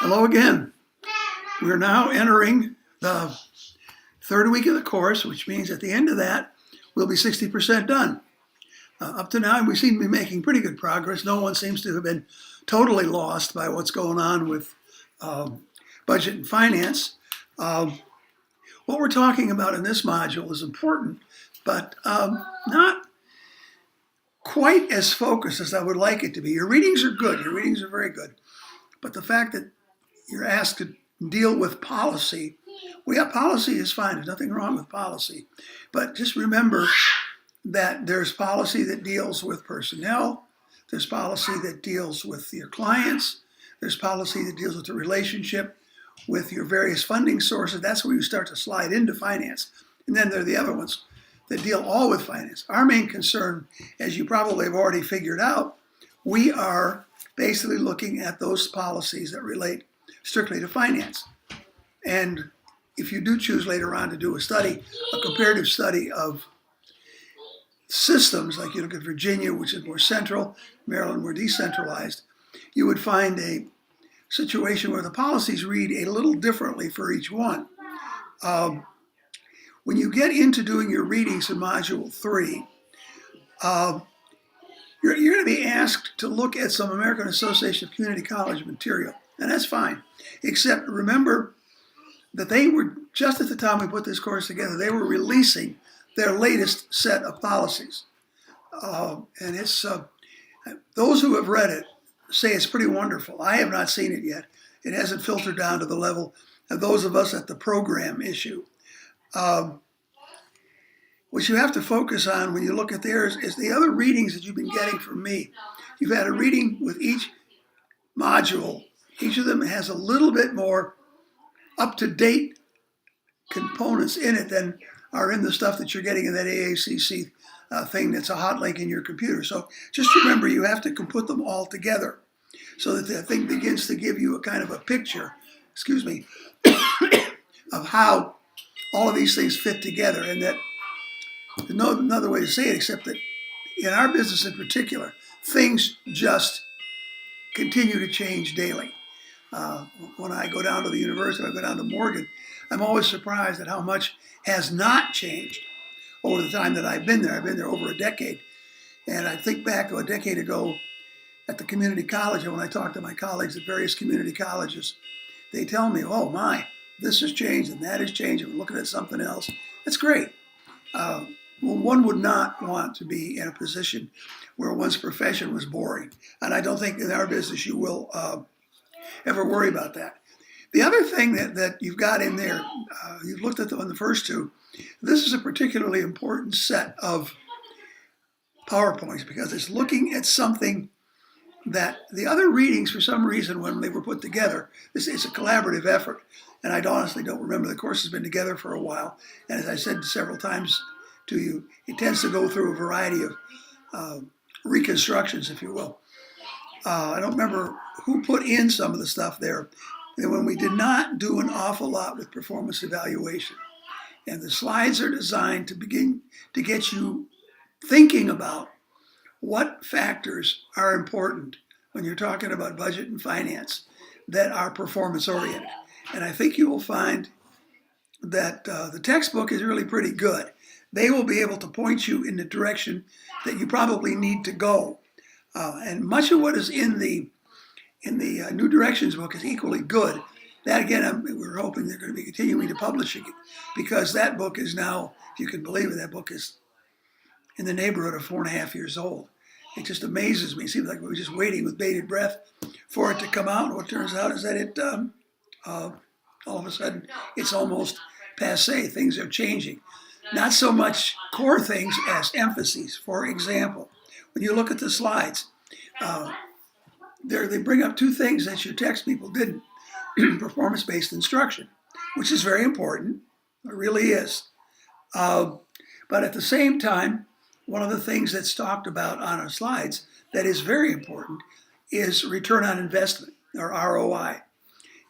Hello again. We're now entering the third week of the course, which means at the end of that, we'll be 60% done. Up to now, we seem to be making pretty good progress. No one seems to have been totally lost by what's going on with budget and finance. What we're talking about in this module is important, but not quite as focused as I would like it to be. Your readings are good. Your readings are very good. But the fact that you're asked to deal with policy, policy is fine. There's nothing wrong with policy. But just remember that there's policy that deals with personnel. There's policy that deals with your clients. There's policy that deals with the relationship with your various funding sources. That's where you start to slide into finance. And then there are the other ones that deal all with finance. Our main concern, as you probably have already figured out, we are basically looking at those policies that relate strictly to finance. And if you do choose later on to do a comparative study of systems, like you look at Virginia, which is more central, Maryland more decentralized, you would find a situation where the policies read a little differently for each one. When you get into doing your readings in Module 3, you're going to be asked to look at some American Association of Community College material, and that's fine. Except remember that they were, just at the time we put this course together, they were releasing their latest set of policies. And it's those who have read it say it's pretty wonderful. I have not seen it yet. It hasn't filtered down to the level of those of us at the program issue. What you have to focus on when you look at theirs is the other readings that you've been getting from me. You've had a reading with each module. Each of them has a little bit more up-to-date components in it than are in the stuff that you're getting in that AACC thing that's a hot link in your computer. So just remember, you have to put them all together so that the thing begins to give you a kind of a picture, of how all of these things fit together. And that there's no another way to say it except that in our business in particular, things just continue to change daily. When I go down to the university, I go down to Morgan, I'm always surprised at how much has not changed over the time that I've been there. I've been there over a decade. And I think back to a decade ago at the community college, and when I talk to my colleagues at various community colleges, they tell me, oh my, this has changed and that has changed, and we're looking at something else. That's great. Well, one would not want to be in a position where one's profession was boring. And I don't think in our business you will ever worry about that. The other thing that you've got in there, you've looked at them in the first two, this is a particularly important set of PowerPoints because it's looking at something that the other readings, for some reason, when they were put together, it's a collaborative effort. And I honestly don't remember. The course has been together for a while. And as I said several times to you, it tends to go through a variety of reconstructions, if you will. I don't remember who put in some of the stuff there. And when we did not do an awful lot with performance evaluation. And the slides are designed to begin to get you thinking about what factors are important when you're talking about budget and finance that are performance oriented. And I think you will find that the textbook is really pretty good. They will be able to point you in the direction that you probably need to go. And much of what is in the New Directions book is equally good. That again, we're hoping they're going to be continuing to publishing it because that book is now, if you can believe it, that book is in the neighborhood of 4.5 years old. It just amazes me. It seems like we were just waiting with bated breath for it to come out. And what turns out is that it, all of a sudden, it's almost passé. Things are changing. Not so much core things as emphases. For example, when you look at the slides, they bring up two things that your text people didn't. Performance-based instruction, which is very important. It really is. But at the same time, one of the things that's talked about on our slides that is very important is return on investment, or ROI.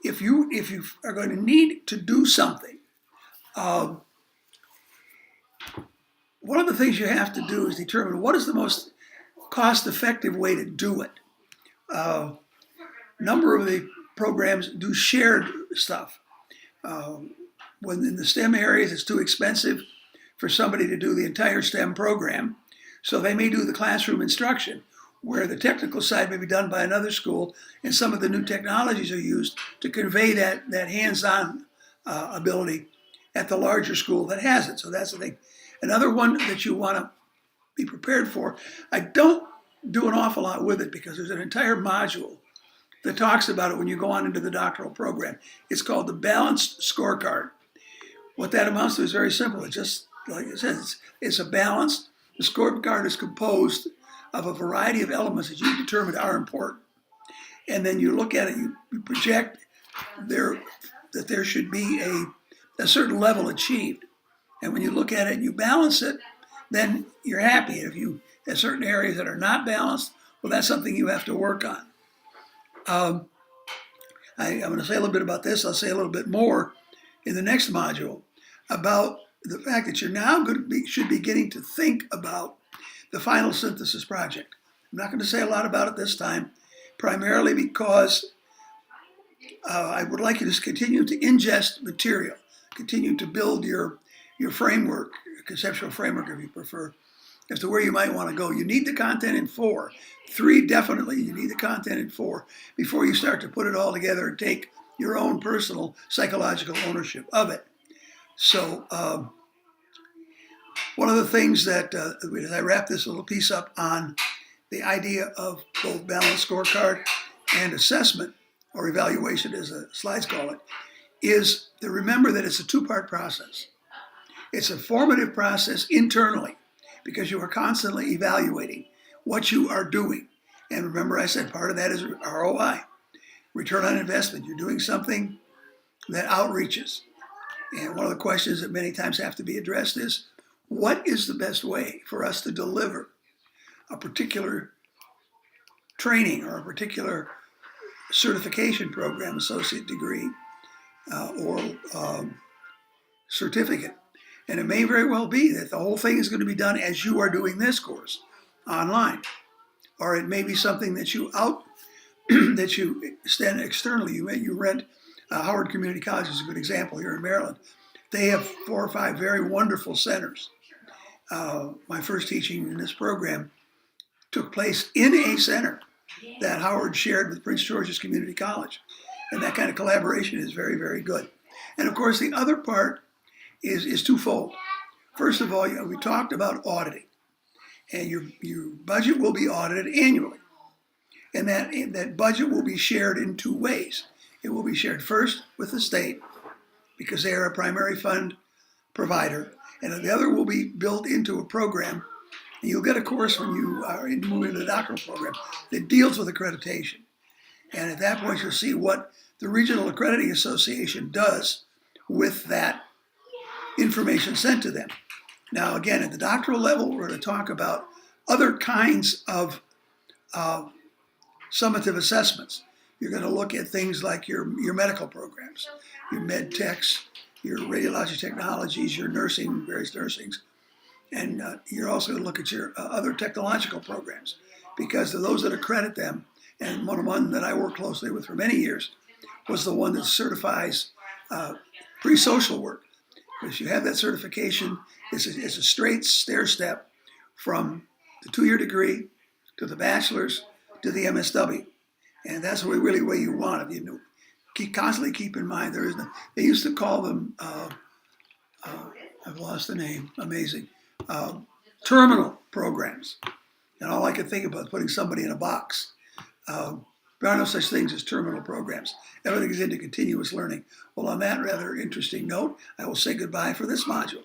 If you are going to need to do something, one of the things you have to do is determine what is the most cost-effective way to do it. Number of the programs do shared stuff. When in the STEM areas, it's too expensive for somebody to do the entire STEM program. So they may do the classroom instruction, where the technical side may be done by another school, and some of the new technologies are used to convey that hands-on ability at the larger school that has it. So that's the thing. Another one that you want to be prepared for, I don't do an awful lot with it because there's an entire module that talks about it when you go on into the doctoral program. It's called the Balanced Scorecard. What that amounts to is very simple. It's just, like I said, it's a balance. The scorecard is composed of a variety of elements that you determine are important. And then you look at it, you project that there should be a certain level achieved. And when you look at it and you balance it, then you're happy. If you have certain areas that are not balanced, well, that's something you have to work on. I'm going to say a little bit about this. I'll say a little bit more in the next module about the fact that you're now should be beginning to think about the final synthesis project. I'm not going to say a lot about it this time, primarily because I would like you to continue to ingest material, continue to build your framework, conceptual framework if you prefer, as to where you might want to go. You need the content in 4. 3, definitely, you need the content in 4 before you start to put it all together and take your own personal psychological ownership of it. So one of the things that, as I wrap this little piece up on the idea of both balanced scorecard and assessment, or evaluation as the slides call it, is to remember that it's a 2-part process. It's a formative process internally because you are constantly evaluating what you are doing. And remember, I said part of that is ROI, return on investment. You're doing something that outreaches. And one of the questions that many times have to be addressed is, what is the best way for us to deliver a particular training or a particular certification program, associate degree, or certificate? And it may very well be that the whole thing is going to be done as you are doing this course online. Or it may be something that you that you stand externally. You rent Howard Community College is a good example here in Maryland. They have 4 or 5 very wonderful centers. My first teaching in this program took place in a center that Howard shared with Prince George's Community College. And that kind of collaboration is very, very good. And of course, the other part is twofold. First of all, we talked about auditing. And your budget will be audited annually. And that budget will be shared in 2 ways. It will be shared first with the state, because they are a primary fund provider. And the other will be built into a program. And you'll get a course when you are moving into the doctoral program that deals with accreditation. And at that point, you'll see what the Regional Accrediting Association does with that information sent to them. Now, again, at the doctoral level, we're going to talk about other kinds of summative assessments. You're going to look at things like your medical programs, your med techs, your radiology technologies, your nursing, various nursings. And you're also going to look at your other technological programs, because of those that accredit them, and one that I worked closely with for many years was the one that certifies pre-social work. If you have that certification, it's a straight stair step from the 2-year degree to the bachelor's to the MSW. And that's really where you want it. You constantly keep in mind, they used to call them, I've lost the name, amazing, terminal programs. And all I could think about is putting somebody in a box. There are no such things as terminal programs. Everything is into continuous learning. Well, on that rather interesting note, I will say goodbye for this module.